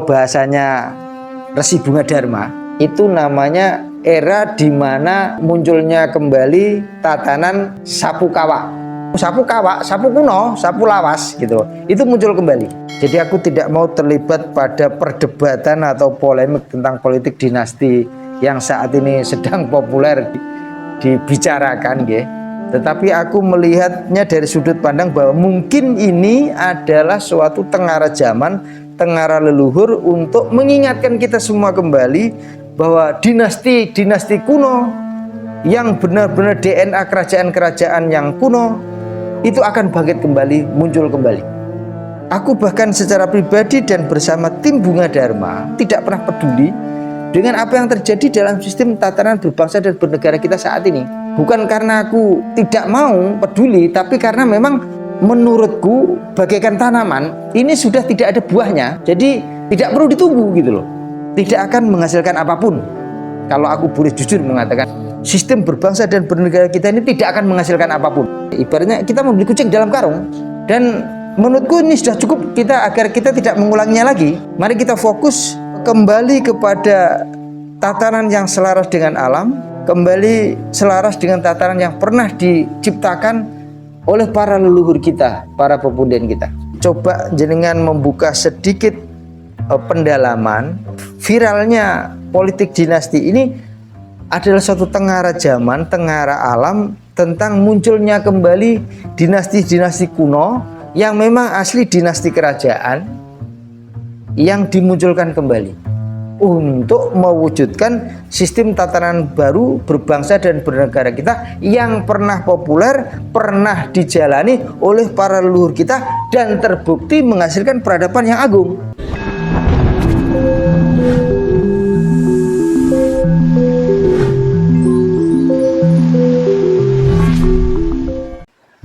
Bahasanya Resi Bunga Dharma itu namanya era di mana munculnya kembali tatanan sapu kawak. Sapu kawak, sapu kuno, sapu lawas gitu. Itu muncul kembali. Jadi aku tidak mau terlibat pada perdebatan atau polemik tentang politik dinasti yang saat ini sedang populer dibicarakan, gitu. Tetapi aku melihatnya dari sudut pandang bahwa mungkin ini adalah suatu tengara zaman, tengara leluhur untuk mengingatkan kita semua kembali bahwa dinasti-dinasti kuno yang benar-benar DNA kerajaan-kerajaan yang kuno itu akan bangkit kembali, muncul kembali. Aku bahkan secara pribadi dan bersama tim Bunga Dharma tidak pernah peduli dengan apa yang terjadi dalam sistem tatanan berbangsa dan bernegara kita saat ini. Bukan karena aku tidak mau peduli, tapi karena memang menurutku bagaikan tanaman ini sudah tidak ada buahnya, jadi tidak perlu ditunggu gitu loh. Tidak akan menghasilkan apapun. Kalau aku boleh jujur mengatakan, sistem berbangsa dan bernegara kita ini tidak akan menghasilkan apapun. Ibaratnya kita membeli kucing dalam karung. Dan menurutku ini sudah cukup kita agar kita tidak mengulanginya lagi. Mari kita fokus kembali kepada tatanan yang selaras dengan alam, kembali selaras dengan tatanan yang pernah diciptakan oleh para leluhur kita, para pepunden kita. Coba jenengan membuka sedikit pendalaman. Viralnya politik dinasti ini adalah suatu tengara zaman, tengara alam tentang munculnya kembali dinasti-dinasti kuno yang memang asli dinasti kerajaan yang dimunculkan kembali untuk mewujudkan sistem tatanan baru berbangsa dan bernegara kita yang pernah populer, pernah dijalani oleh para leluhur kita dan terbukti menghasilkan peradaban yang agung.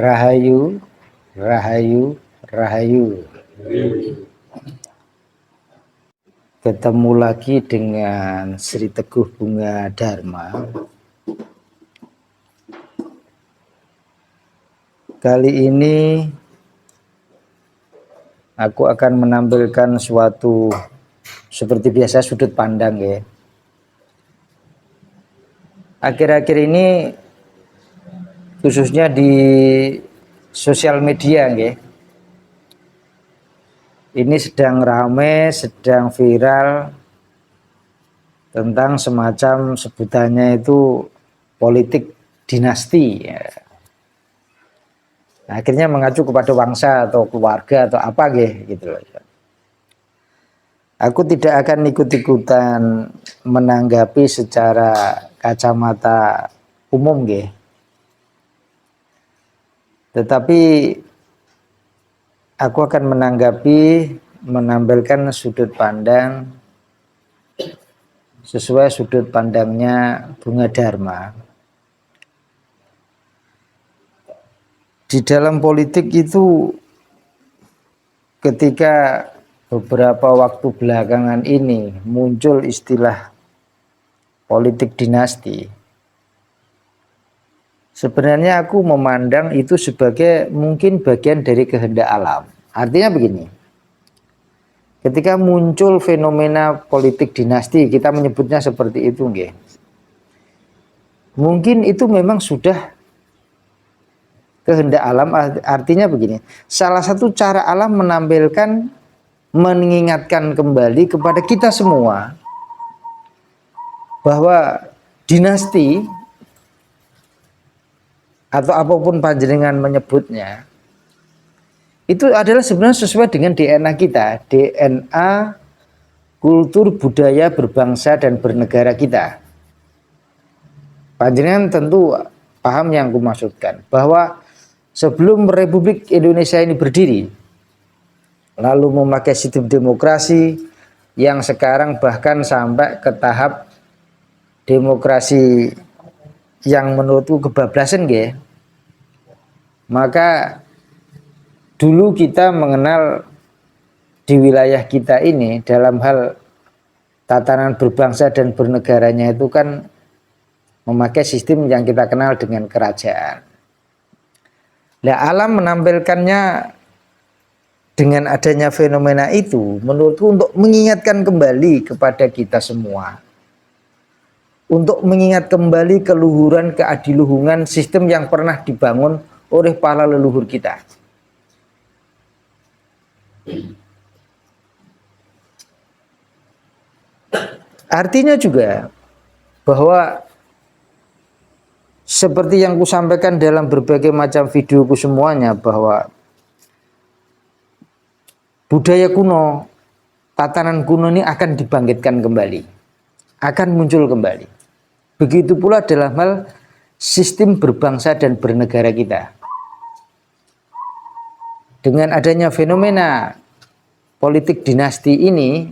Rahayu, rahayu, rahayu. Ketemu lagi dengan Sri Teguh Bunga Dharma. Kali ini aku akan menampilkan suatu seperti biasa sudut pandang, ya. Akhir-akhir ini khususnya di sosial media, ya, ini sedang ramai, sedang viral tentang semacam sebutannya itu politik dinasti, ya. Akhirnya mengacu kepada bangsa atau keluarga atau apa, gitu loh. Aku tidak akan ikut-ikutan menanggapi secara kacamata umum, tetapi aku akan menampilkan sudut pandang sesuai sudut pandangnya Bunga Dharma. Di dalam politik itu ketika beberapa waktu belakangan ini muncul istilah politik dinasti, sebenarnya aku memandang itu sebagai mungkin bagian dari kehendak alam. Artinya begini, ketika muncul fenomena politik dinasti, kita menyebutnya seperti itu, mungkin itu memang sudah kehendak alam. Artinya begini, salah satu cara alam menampilkan, mengingatkan kembali kepada kita semua bahwa dinasti atau apapun panjenengan menyebutnya itu adalah sebenarnya sesuai dengan DNA kita, DNA kultur budaya berbangsa dan bernegara kita. Panjenengan tentu paham yang aku maksudkan, bahwa sebelum Republik Indonesia ini berdiri, lalu memakai sistem demokrasi yang sekarang bahkan sampai ke tahap demokrasi yang menurutku kebablasan, maka dulu kita mengenal di wilayah kita ini dalam hal tatanan berbangsa dan bernegaranya itu kan memakai sistem yang kita kenal dengan kerajaan. Nah, alam menampilkannya dengan adanya fenomena itu, menurutku untuk mengingatkan kembali kepada kita semua, untuk mengingat kembali keluhuran, keadiluhungan sistem yang pernah dibangun oleh para leluhur kita. Artinya juga bahwa seperti yang kusampaikan dalam berbagai macam videoku semuanya, bahwa budaya kuno, tatanan kuno ini akan dibangkitkan kembali, akan muncul kembali. Begitu pula dalam hal sistem berbangsa dan bernegara kita. Dengan adanya fenomena politik dinasti ini,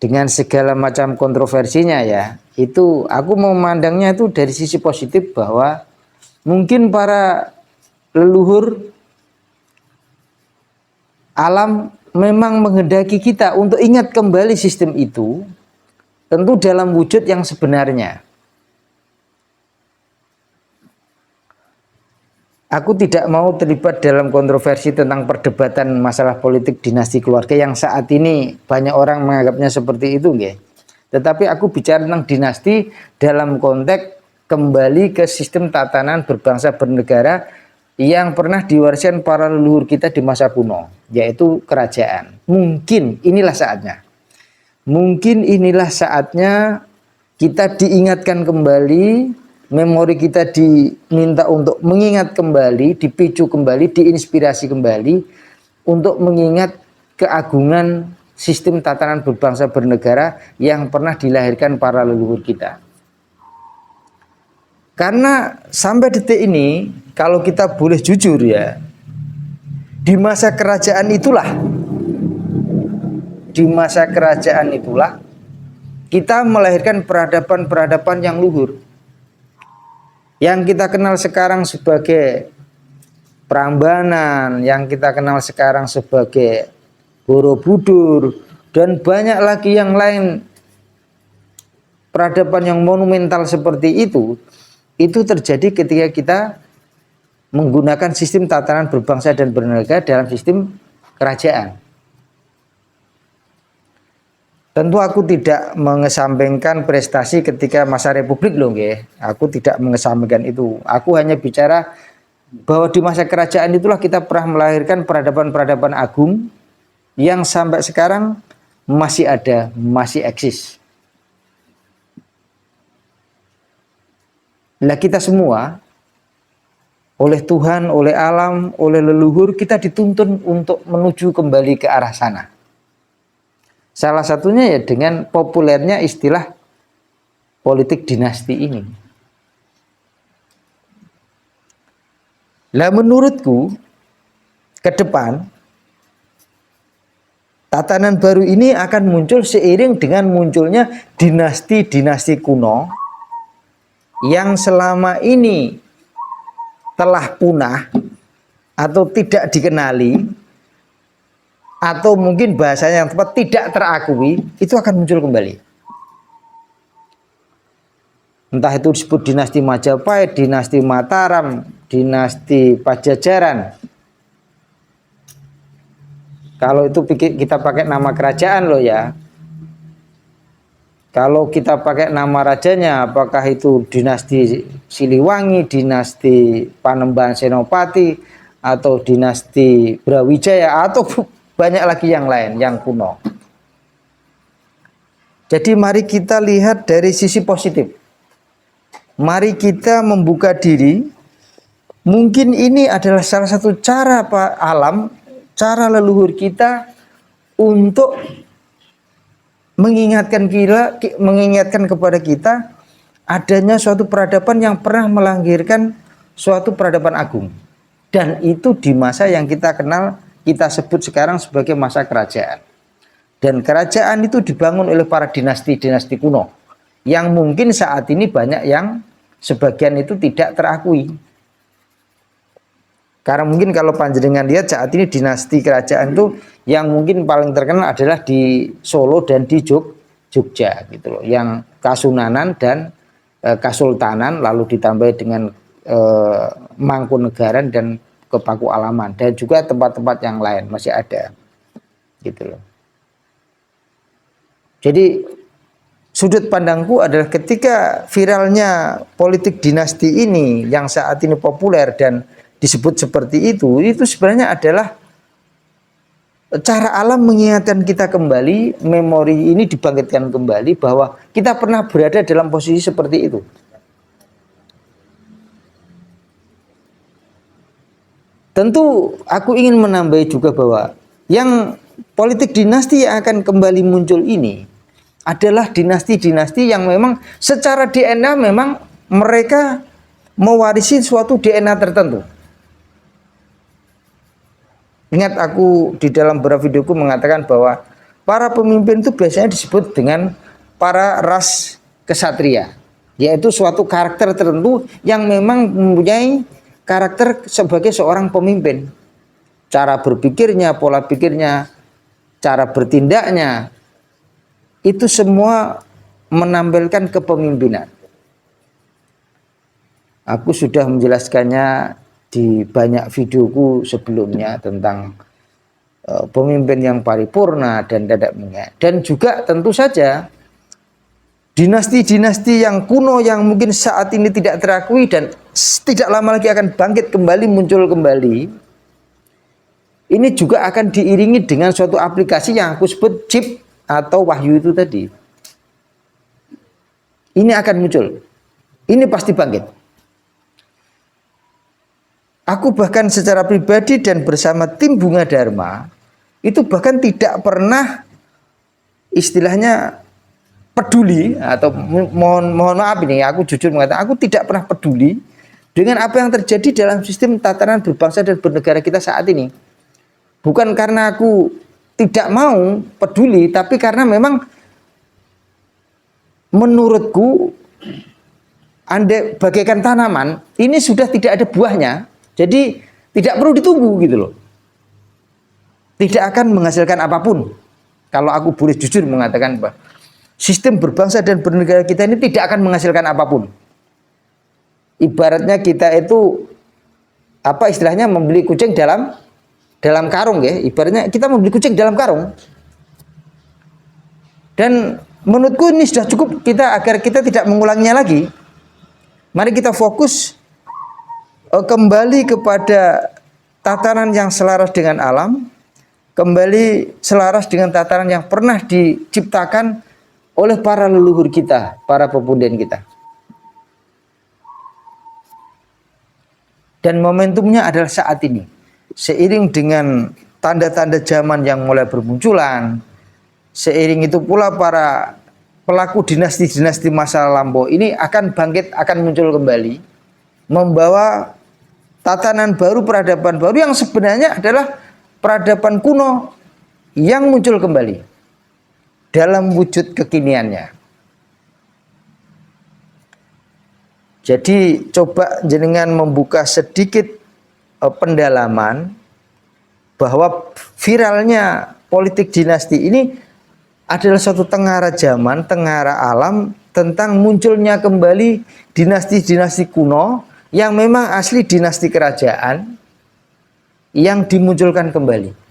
dengan segala macam kontroversinya ya, itu aku memandangnya itu dari sisi positif, bahwa mungkin para leluhur alam memang menghendaki kita untuk ingat kembali sistem itu, tentu dalam wujud yang sebenarnya. Aku tidak mau terlibat dalam kontroversi tentang perdebatan masalah politik dinasti keluarga yang saat ini banyak orang menganggapnya seperti itu, nggih. Tetapi aku bicara tentang dinasti dalam konteks kembali ke sistem tatanan berbangsa bernegara yang pernah diwariskan para leluhur kita di masa kuno, yaitu kerajaan. Mungkin inilah saatnya. Mungkin inilah saatnya kita diingatkan kembali, memori kita diminta untuk mengingat kembali, dipicu kembali, diinspirasi kembali untuk mengingat keagungan sistem tatanan berbangsa bernegara yang pernah dilahirkan para leluhur kita. Karena sampai detik ini, kalau kita boleh jujur ya, di masa kerajaan itulah kita melahirkan peradaban-peradaban yang luhur, yang kita kenal sekarang sebagai Prambanan, yang kita kenal sekarang sebagai Borobudur, dan banyak lagi yang lain. Peradaban yang monumental seperti itu terjadi ketika kita menggunakan sistem tatanan berbangsa dan bernegara dalam sistem kerajaan. Tentu aku tidak mengesampingkan prestasi ketika masa Republik loh, nggih. Aku tidak mengesampingkan itu. Aku hanya bicara bahwa di masa kerajaan itulah kita pernah melahirkan peradaban-peradaban agung yang sampai sekarang masih ada, masih eksis. Nah, kita semua oleh Tuhan, oleh alam, oleh leluhur, kita dituntun untuk menuju kembali ke arah sana. Salah satunya ya dengan populernya istilah politik dinasti ini. Nah, menurutku ke depan tatanan baru ini akan muncul seiring dengan munculnya dinasti-dinasti kuno yang selama ini telah punah atau tidak dikenali, atau mungkin bahasanya yang tepat tidak terakui, itu akan muncul kembali. Entah itu disebut dinasti Majapahit, dinasti Mataram, dinasti Pajajaran. Kalau itu kita pakai nama kerajaan loh ya. Kalau kita pakai nama rajanya, apakah itu dinasti Siliwangi, dinasti Panembahan Senopati, atau dinasti Brawijaya, atau banyak lagi yang lain, yang kuno. Jadi mari kita lihat dari sisi positif. Mari kita membuka diri. Mungkin ini adalah salah satu cara alam, cara leluhur kita untuk mengingatkan kepada kita adanya suatu peradaban yang pernah melahirkan suatu peradaban agung. Dan itu di masa yang kita kenal, kita sebut sekarang sebagai masa kerajaan. Dan kerajaan itu dibangun oleh para dinasti-dinasti kuno, yang mungkin saat ini banyak yang sebagian itu tidak terakui. Karena mungkin kalau panjenengan lihat saat ini dinasti kerajaan itu yang mungkin paling terkenal adalah di Solo dan di Jogja gitu loh, yang Kasunanan dan Kasultanan, lalu ditambah dengan Mangkunegaran dan ke Paku Alaman, dan juga tempat-tempat yang lain masih ada gitu loh. Jadi sudut pandangku adalah ketika viralnya politik dinasti ini yang saat ini populer dan disebut seperti itu sebenarnya adalah cara alam mengingatkan kita kembali, memori ini dibangkitkan kembali bahwa kita pernah berada dalam posisi seperti itu. Tentu aku ingin menambahi juga bahwa yang politik dinasti yang akan kembali muncul ini adalah dinasti-dinasti yang memang secara DNA memang mereka mewarisi suatu DNA tertentu. Ingat, aku di dalam beberapa videoku mengatakan bahwa para pemimpin itu biasanya disebut dengan para ras kesatria, yaitu suatu karakter tertentu yang memang mempunyai karakter sebagai seorang pemimpin. Cara berpikirnya, pola pikirnya, cara bertindaknya, itu semua menampilkan kepemimpinan. Aku sudah menjelaskannya di banyak videoku sebelumnya tentang pemimpin yang paripurna dan tidak mengingat. Dan juga tentu saja dinasti-dinasti yang kuno yang mungkin saat ini tidak terakui dan tidak lama lagi akan bangkit kembali, muncul kembali. Ini juga akan diiringi dengan suatu aplikasi yang aku sebut chip atau wahyu itu tadi. Ini akan muncul. Ini pasti bangkit. Aku bahkan secara pribadi dan bersama tim Bunga Dharma itu bahkan tidak pernah istilahnya peduli, atau mohon maaf ini aku jujur mengatakan aku tidak pernah peduli dengan apa yang terjadi dalam sistem tatanan berbangsa dan bernegara kita saat ini. Bukan karena aku tidak mau peduli, tapi karena memang menurutku andai bagaikan tanaman ini sudah tidak ada buahnya, jadi tidak perlu ditunggu gitu loh. Tidak akan menghasilkan apapun. Kalau aku boleh jujur mengatakan bahwa sistem berbangsa dan bernegara kita ini tidak akan menghasilkan apapun. Ibaratnya kita itu apa istilahnya membeli kucing dalam karung ya. Ibaratnya kita membeli kucing dalam karung. Dan menurutku ini sudah cukup kita agar kita tidak mengulanginya lagi. Mari kita fokus kembali kepada tatanan yang selaras dengan alam, kembali selaras dengan tatanan yang pernah diciptakan oleh para leluhur kita, para pepunden kita. Dan momentumnya adalah saat ini. Seiring dengan tanda-tanda zaman yang mulai bermunculan, seiring itu pula para pelaku dinasti-dinasti masa lampau ini akan bangkit, akan muncul kembali, membawa tatanan baru, peradaban baru yang sebenarnya adalah peradaban kuno yang muncul kembali dalam wujud kekiniannya. Jadi coba jenengan membuka sedikit pendalaman bahwa viralnya politik dinasti ini adalah suatu tengara zaman, tengara alam tentang munculnya kembali dinasti-dinasti kuno yang memang asli dinasti kerajaan yang dimunculkan kembali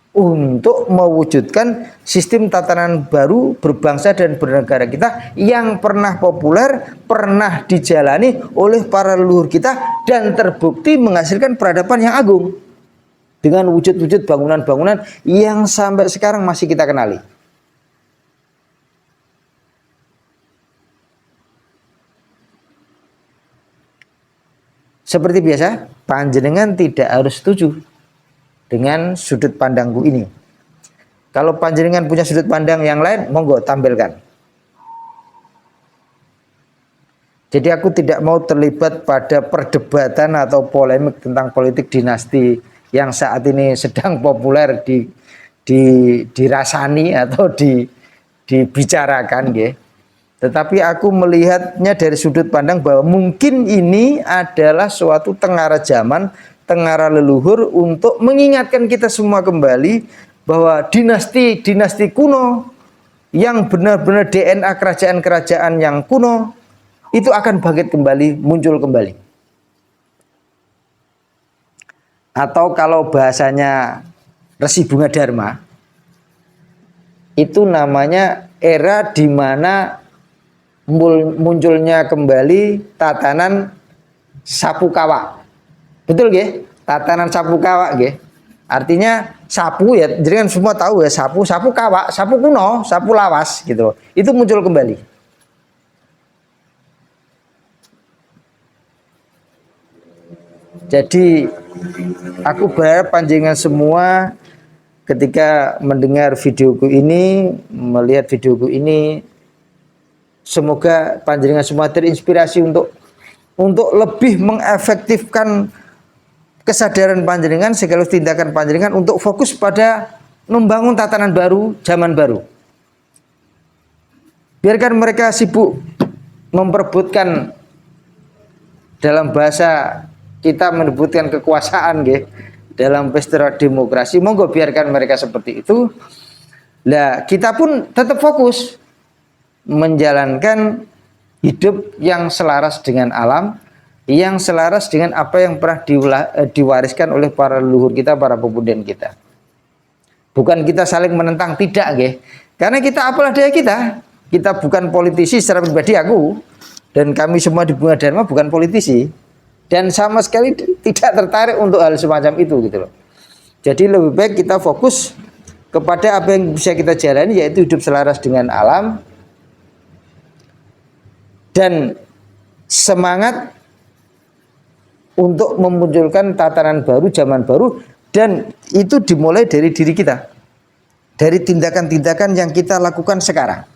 untuk mewujudkan sistem tatanan baru berbangsa dan bernegara kita yang pernah populer, pernah dijalani oleh para leluhur kita dan terbukti menghasilkan peradaban yang agung dengan wujud-wujud bangunan-bangunan yang sampai sekarang masih kita kenali. Seperti biasa, panjenengan tidak harus setuju dengan sudut pandangku ini. Kalau panjenengan punya sudut pandang yang lain, monggo tampilkan. Jadi aku tidak mau terlibat pada perdebatan atau polemik tentang politik dinasti yang saat ini sedang populer dirasani atau dibicarakan, ya. Tetapi aku melihatnya dari sudut pandang bahwa mungkin ini adalah suatu tengara zaman, tengara leluhur untuk mengingatkan kita semua kembali bahwa dinasti-dinasti kuno yang benar-benar DNA kerajaan-kerajaan yang kuno itu akan bangkit kembali, muncul kembali. atau kalau bahasanya Resi Bunga Dharma, itu namanya era di mana munculnya kembali tatanan sapu kawak. Betul nggih? Tatanan sapu kawak nggih. Artinya sapu ya, jadi kan semua tahu ya, sapu kawak, sapu kuno, sapu lawas gitu. Itu muncul kembali. Jadi aku berharap panjenengan semua ketika mendengar videoku ini, melihat videoku ini, semoga panjenengan semua terinspirasi untuk lebih mengefektifkan kesadaran panjenengan sekaligus tindakan panjenengan untuk fokus pada membangun tatanan baru, zaman baru. Biarkan mereka sibuk memperebutkan, dalam bahasa kita menyebutkan kekuasaan nggih, dalam pesta demokrasi, monggo biarkan mereka seperti itu. Lah kita pun tetap fokus menjalankan hidup yang selaras dengan alam, yang selaras dengan apa yang pernah diwariskan oleh para leluhur kita, para pemuda kita. Bukan kita saling menentang, tidak nggih. Karena kita apalah daya kita. Kita bukan politisi secara pribadi, aku dan kami semua di Bunga Dharma bukan politisi. Dan sama sekali tidak tertarik untuk hal semacam itu gitu loh. Jadi lebih baik kita fokus kepada apa yang bisa kita jalani, yaitu hidup selaras dengan alam dan semangat untuk memunculkan tatanan baru, zaman baru, dan itu dimulai dari diri kita, dari tindakan-tindakan yang kita lakukan sekarang.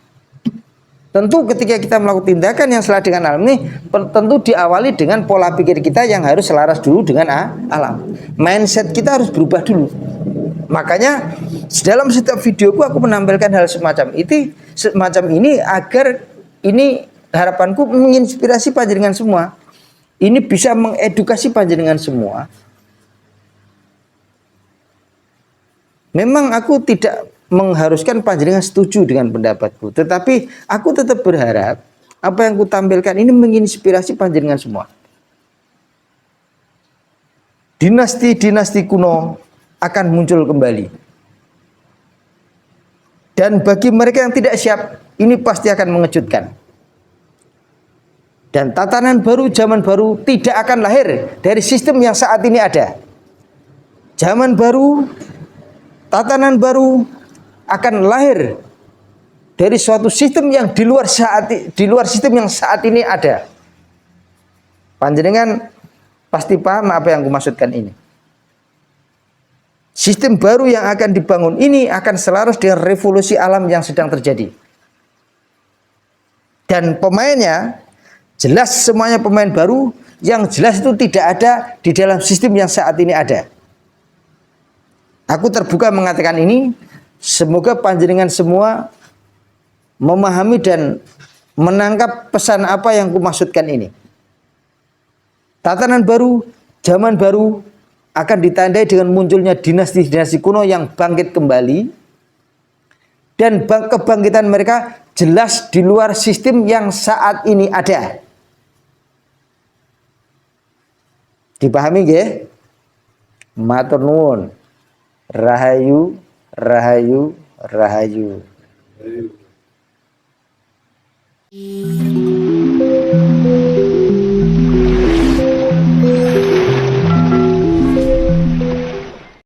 Tentu ketika kita melakukan tindakan yang selaras dengan alam ini, tentu diawali dengan pola pikir kita yang harus selaras dulu dengan alam. Mindset kita harus berubah dulu. Makanya dalam setiap videoku aku menampilkan hal semacam ini agar ini harapanku menginspirasi panjenengan semua. Ini bisa mengedukasi panjenengan semua. Memang aku tidak mengharuskan panjenengan setuju dengan pendapatku, tetapi aku tetap berharap apa yang aku tampilkan ini menginspirasi panjenengan semua. Dinasti-dinasti kuno akan muncul kembali. Dan bagi mereka yang tidak siap, ini pasti akan mengejutkan. Dan tatanan baru, zaman baru tidak akan lahir dari sistem yang saat ini ada. Zaman baru, tatanan baru akan lahir dari suatu sistem yang di luar sistem yang saat ini ada. Panjenengan pasti paham apa yang aku maksudkan ini. Sistem baru yang akan dibangun ini akan selaras dengan revolusi alam yang sedang terjadi. Dan pemainnya jelas semuanya pemain baru, yang jelas itu tidak ada di dalam sistem yang saat ini ada. Aku terbuka mengatakan ini, semoga panjenengan semua memahami dan menangkap pesan apa yang kumaksudkan ini. Tatanan baru, zaman baru akan ditandai dengan munculnya dinasti-dinasti kuno yang bangkit kembali, dan kebangkitan mereka jelas di luar sistem yang saat ini ada. Dipahami nggih? Matur nuwun. Rahayu, rahayu, rahayu.